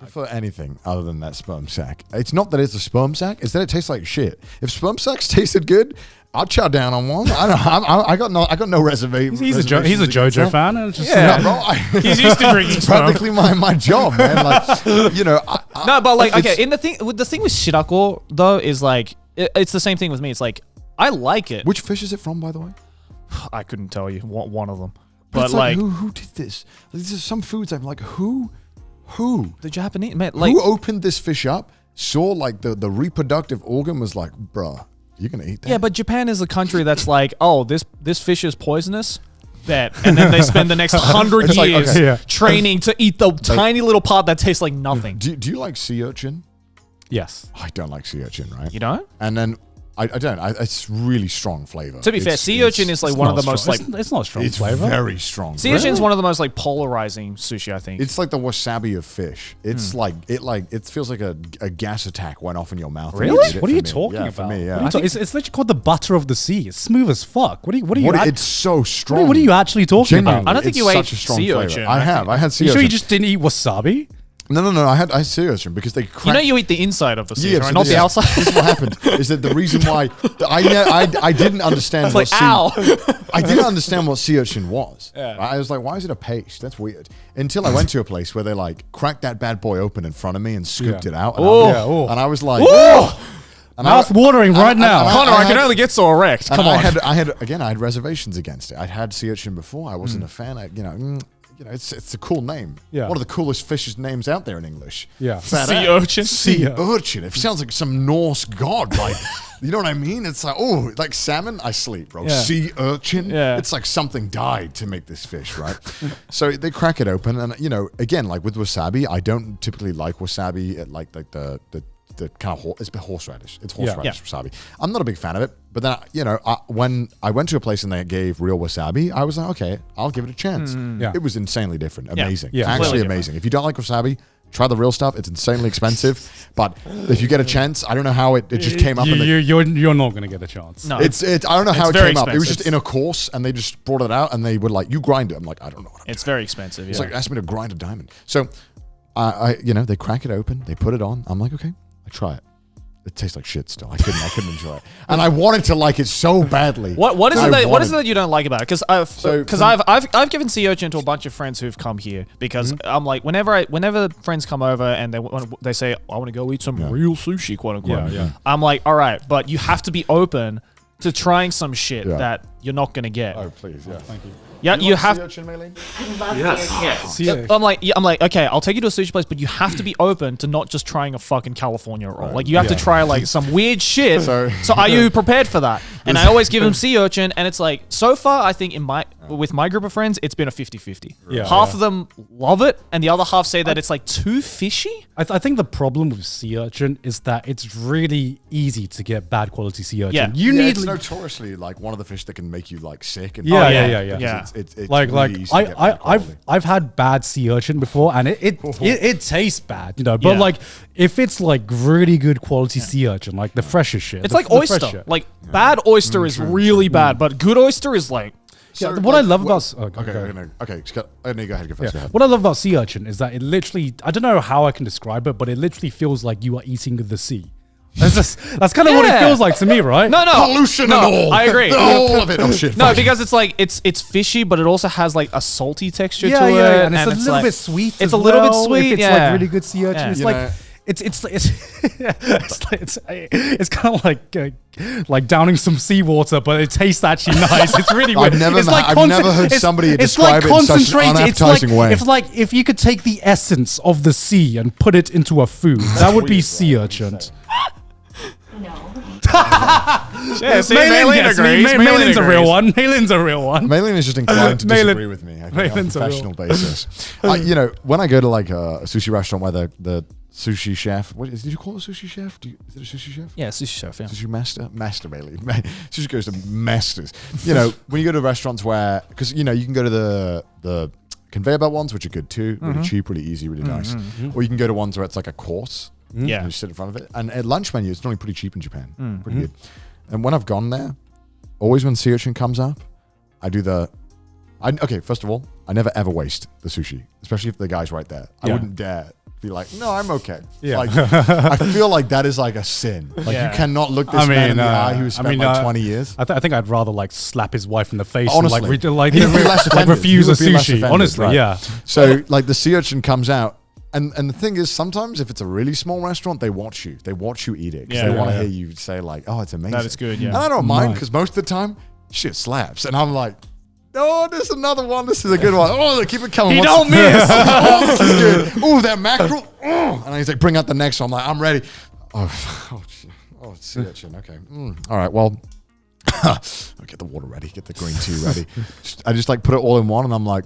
prefer anything other than that sperm sack. It's not that it's a sperm sack; it's that it tastes like shit. If sperm sacks tasted good, I'll chow down on one. I got no reservation. He's a JoJo fan. And just, He's used to drinking It's sperm. practically my job, man. Like, you know. No, but like, okay. The thing with shirako though is like, it's the same thing with me. It's like I like it. Which fish is it from, by the way? I couldn't tell you one of them. But But like who did this? These are some foods I'm like, who? the Japanese man, like Who opened this fish up? Saw like the reproductive organ was like, bruh, you're gonna eat that? yeah, but Japan is a country that's like, oh, this fish is poisonous. Bet, and then they spend the next 100 It's like, years okay, yeah. training to eat the tiny little part that tastes like nothing. Do you like sea urchin? yes. I don't like sea urchin, right? You know? And then I don't. It's really strong flavor. To be fair, sea urchin is like one of the most like It's not strong It's flavor. very strong. sea urchin is one of the most like polarizing sushi, I think. It's like the wasabi of fish. It's like it feels like a gas attack went off in your mouth. Really? What are you talking about? For me, What are yeah. you it's literally called the butter of the sea. It's smooth as fuck. What are you? It's so strong. What are you actually talking Genuinely, about? I don't think it's you ate such a strong sea flavor. urchin. I have. I had sea You urchin. sure you just didn't eat wasabi? No. I had sea urchin because they cracked. You know, you eat the inside of the sea, right? so Not the outside. This is what happened. Is that the reason why I didn't understand It's what like, ow. I didn't understand what sea urchin was. Yeah. I was like, why is it a paste? That's weird. Until I went to a place where they like cracked that bad boy open in front of me and scooped it out. And, and I was like, and Mouth watering right now. Connor, I can only get so erect. Come on. I had reservations against it. I'd had sea urchin before. I wasn't a fan. It's a cool name. Yeah. One of the coolest fish's names out there in English. Yeah. Fat Sea ass. urchin. Sea urchin. It sounds like some Norse god. Like, you know what I mean? It's like, oh, like salmon. I sleep, bro. Yeah. Sea urchin. Yeah. It's like something died to make this fish, right? So they crack it open, and again, like with wasabi, I don't typically like wasabi. Like the kind of it's horseradish. It's horseradish wasabi. I'm not a big fan of it. But then, when I went to a place and they gave real wasabi, I was like, okay, I'll give it a chance. Yeah. It was insanely different. Amazing. Yeah, Actually completely amazing. If you don't like wasabi, try the real stuff. It's insanely expensive. But if you get a chance, I don't know how it just came up. You're not going to get a chance. No. I don't know how it very came up. It was expensive. just in a course and they just brought it out and they were like, you grind it. I'm like, I don't know what I'm It's very expensive. It's Yeah. like, ask me to grind a diamond. So, they crack it open. They put it on. I'm like, okay, I try it. It tastes like shit still. I couldn't enjoy it. And I wanted to like it so badly. What is it that you don't like about it? Because I've given sea urchin to a bunch of friends who've come here because I'm like whenever friends come over and they say I want to go eat some real sushi, quote unquote. Yeah. I'm like, all right, but you have to be open to trying some shit that you're not gonna get. Oh, please, yeah. Thank you. Yeah, you have. Sea urchin, Maylene? See, I'm like, okay, I'll take you to a sushi place, but you have to be open to not just trying a fucking California roll. Like, you have to try like some weird shit. So are you prepared for that? And I always give them sea urchin, and it's like, so far, I think with my group of friends, it's been a 50-50. Yeah. Half of them love it, and the other half say that it's like too fishy. I think the problem with sea urchin is that it's really easy to get bad quality sea urchin. Yeah. You need it's notoriously like one of the fish that can make you like sick. And Yeah. It's like really easy to get bad quality. I've had bad sea urchin before and it tastes bad, but like if it's like really good quality sea urchin, like the freshest shit. It's like oyster. Like, bad oyster is really bad, but good oyster is like... So, what I love about Scott, go ahead, go first. Go ahead. What I love about sea urchin is that it literally, I don't know how I can describe it, but it literally feels like you are eating the sea. That's kind of what it feels like to me, right? No. Pollution and all. I agree. All of it. Oh, shit. No, because it's like it's fishy, but it also has like a salty texture to it, and it's a little like, bit sweet. It's a little bit sweet. If it's like really good sea urchin, it's You like know- it's kind of like downing some seawater, but it tastes actually nice. It's really weird. I've never heard it's- somebody it's describe it in such an concentrated. unappetizing way. It's like if you could take the essence of the sea and put it into a food, that would be sea urchin. No. Yeah, see, Maylin agrees. Maylin's a real one. Maylin's a real one. Maylin is just inclined to Maylin- disagree with me on a Maylin's a real- professional basis. When I go to like a sushi restaurant where the sushi chef, did you call it a sushi chef? Is it a sushi chef? Yeah, sushi chef. Yeah. Sushi master Maylin. Sushi goes to masters. When you go to restaurants where, because you can go to the conveyor belt ones, which are good too, really cheap, really easy, really nice, or you can go to ones where it's like a course. Yeah. And you sit in front of it. And at lunch menu, it's normally pretty cheap in Japan. Pretty good. And when I've gone there, always when sea urchin comes up, I do first of all, I never ever waste the sushi, especially if the guy's right there. I wouldn't dare be like, no, I'm okay. Yeah. Like, I feel like that is like a sin. Like Yeah. you cannot look this man in the eye who's spent like 20 years. I think I'd rather like slap his wife in the face Honestly. and like He'd be less like offended. refuse He a would be less sushi. offended, Honestly, right. yeah. So like the sea urchin comes out. And the thing is, sometimes if it's a really small restaurant, they watch you. They watch you eat it. Because they want to hear you say like, oh, it's amazing. That is good, yeah. And I don't mind because most of the time, shit slaps. And I'm like, oh, there's another one. This is a good one. Oh, they keep it coming. He don't miss. Oh, this is good. Oh, that mackerel. Oh. And he's like, bring out the next one. I'm like, I'm ready. Oh, shit. Oh, it's sea urchin. Okay. All right, well, I'll get the water ready. Get the green tea ready. I just like put it all in one and I'm like,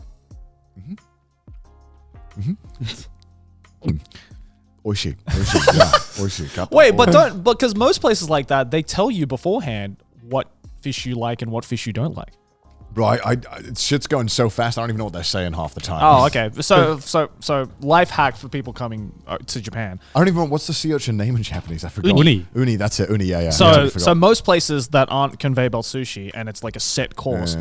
Oishi. Yeah. Oishi. Wait, but don't, because most places like that, they tell you beforehand what fish you like and what fish you don't like. Bro, shit's going so fast, I don't even know what they're saying half the time. Oh, okay. So life hack for people coming to Japan. I don't even know, what's the sea urchin name in Japanese? I forgot. Uni, that's it. Uni, yeah. So most places that aren't conveyor belt sushi and it's like a set course,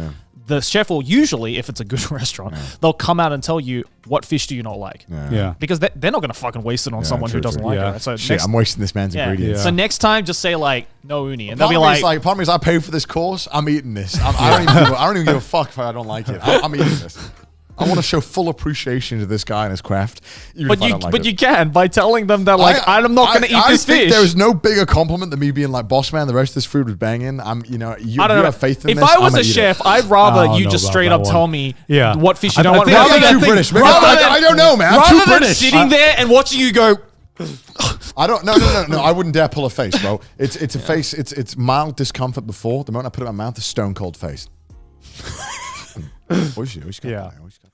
the chef will usually, if it's a good restaurant, they'll come out and tell you what fish do you not like. Yeah. Because they're not going to fucking waste it on someone who doesn't like it. Right? So shit, I'm wasting this man's ingredients. So next time, just say like, no uni. And Part they'll be of like, part of me is I paid for this course, I'm eating this. I don't even give a fuck if I don't like it. I'm eating this. I want to show full appreciation to this guy and his craft. But you can by telling them that like I'm not going to eat this fish. There's no bigger compliment than me being like, boss man, the rest of this food was banging. I don't know. You have faith in if this. I was a chef, I'd rather you just straight up tell me what fish you don't want. I'm too British. I don't know, man. I'm too British. Sitting there and watching you go. I don't. No. I wouldn't dare pull a face, bro. It's a face. It's mild discomfort before. The moment I put it in my mouth, the stone cold face. Yeah.